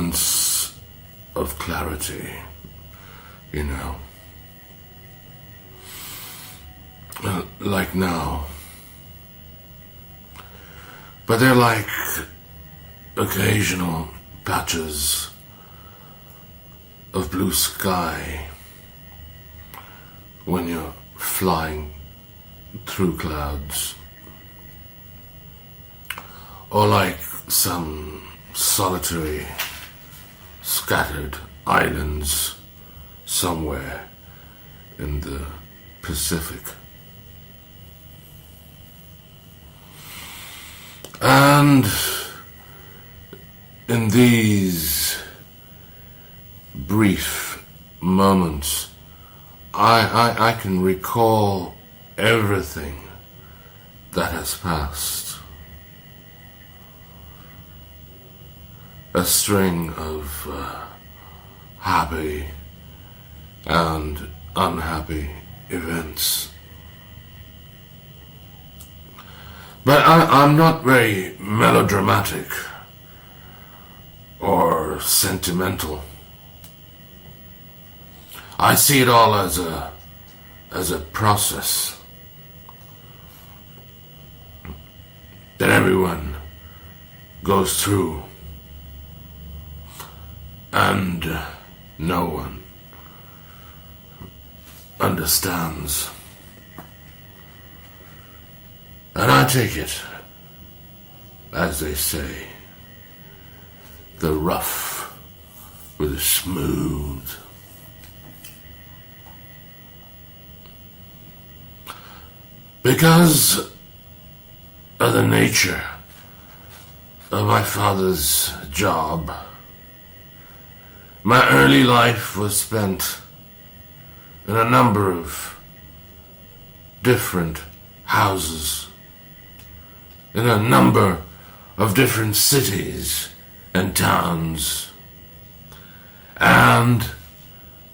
moments of clarity, you know. Like now. But they're like occasional patches of blue sky when you're flying through clouds. Or like some solitary, scattered islands somewhere in the Pacific. And in these brief moments, I can recall everything that has passed. A string of happy and unhappy events. But I'm not very melodramatic or sentimental. I see it all as a process that everyone goes through, and no one understands. And I take it, as they say, the rough with the smooth. Because of the nature of my father's job, my early life was spent in a number of different houses, in a number of different cities and towns, and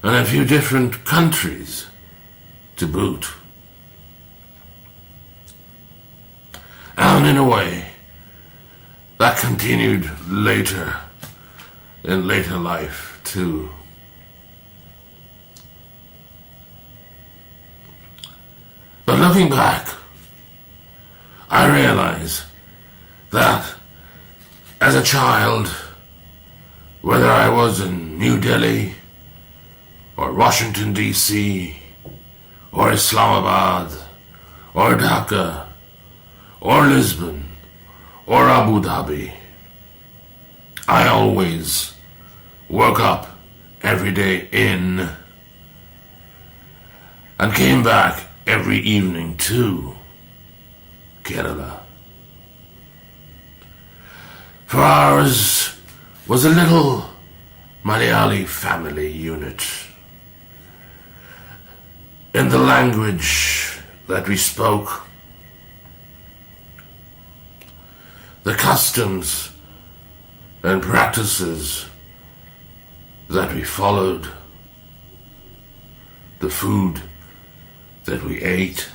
in a few different countries to boot. And in a way, that continued later, in later life too. But looking back, I realize that as a child, whether I was in New Delhi, or Washington, D.C., or Islamabad, or Dhaka, or Lisbon, or Abu Dhabi, I always woke up every day in and came back every evening to Kerala. For ours was a little Malayali family unit. In the language that we spoke, the customs and practices that we followed, the food that we ate,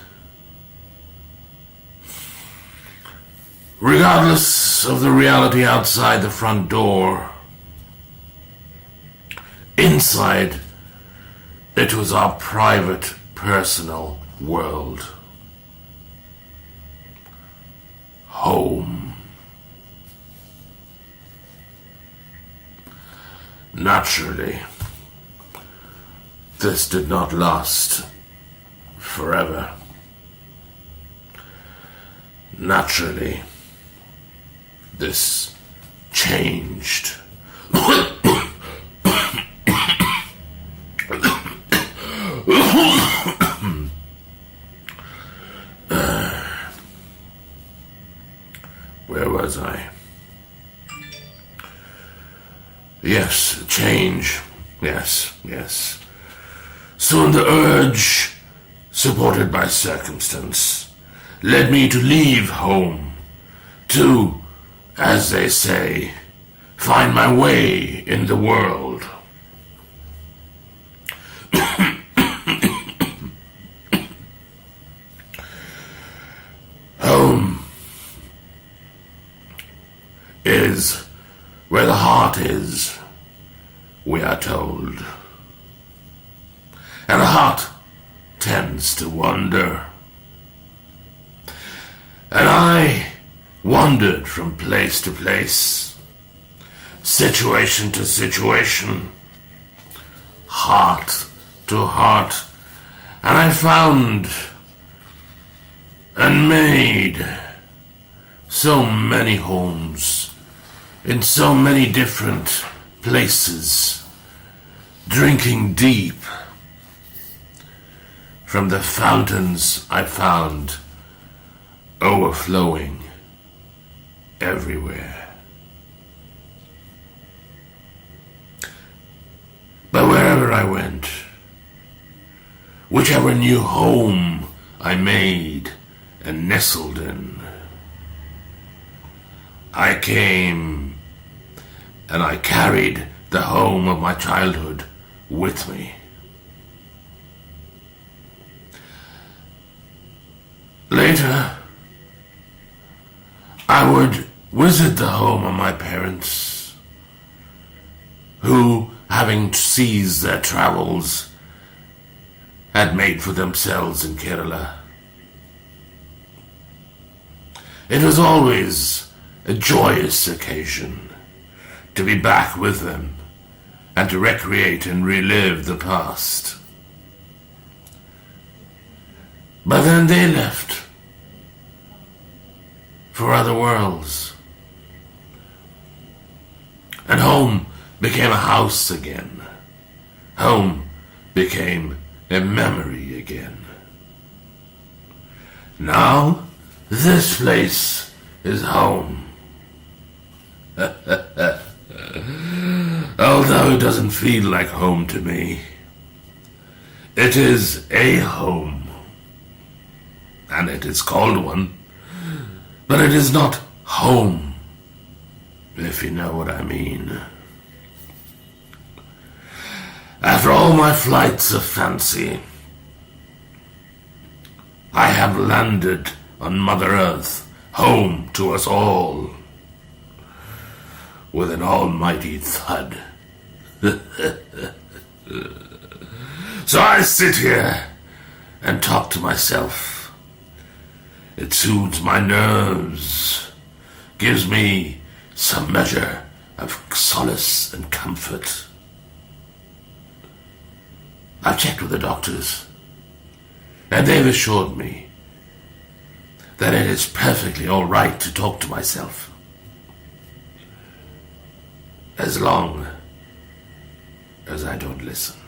regardless of the reality outside the front door, inside it was our private, personal world. Home. Naturally, this did not last forever. Naturally, this changed. Where was I? Yes, change. Yes. Soon the urge, supported by circumstance, led me to leave home, to, as they say, find my way in the world. Home is where the heart is, we are told. And the heart tends to wander. And I wandered from place to place, situation to situation, heart to heart, and I found and made so many homes in so many different places, drinking deep from the fountains I found overflowing everywhere. But wherever I went, whichever new home I made and nestled in, I came and I carried the home of my childhood with me. Later, I would visit the home of my parents, who, having ceased their travels, had made for themselves in Kerala. It was always a joyous occasion to be back with them and to recreate and relive the past. But then they left for other worlds, and home became a house again. Home became a memory again. Now, this place is home. Although it doesn't feel like home to me, it is a home. And it is called one, but it is not home, if you know what I mean. After all my flights of fancy, I have landed on Mother Earth, home to us all, with an almighty thud. So I sit here and talk to myself. It soothes my nerves, gives me some measure of solace and comfort. I've checked with the doctors, and they've assured me that it is perfectly all right to talk to myself, as long as I don't listen.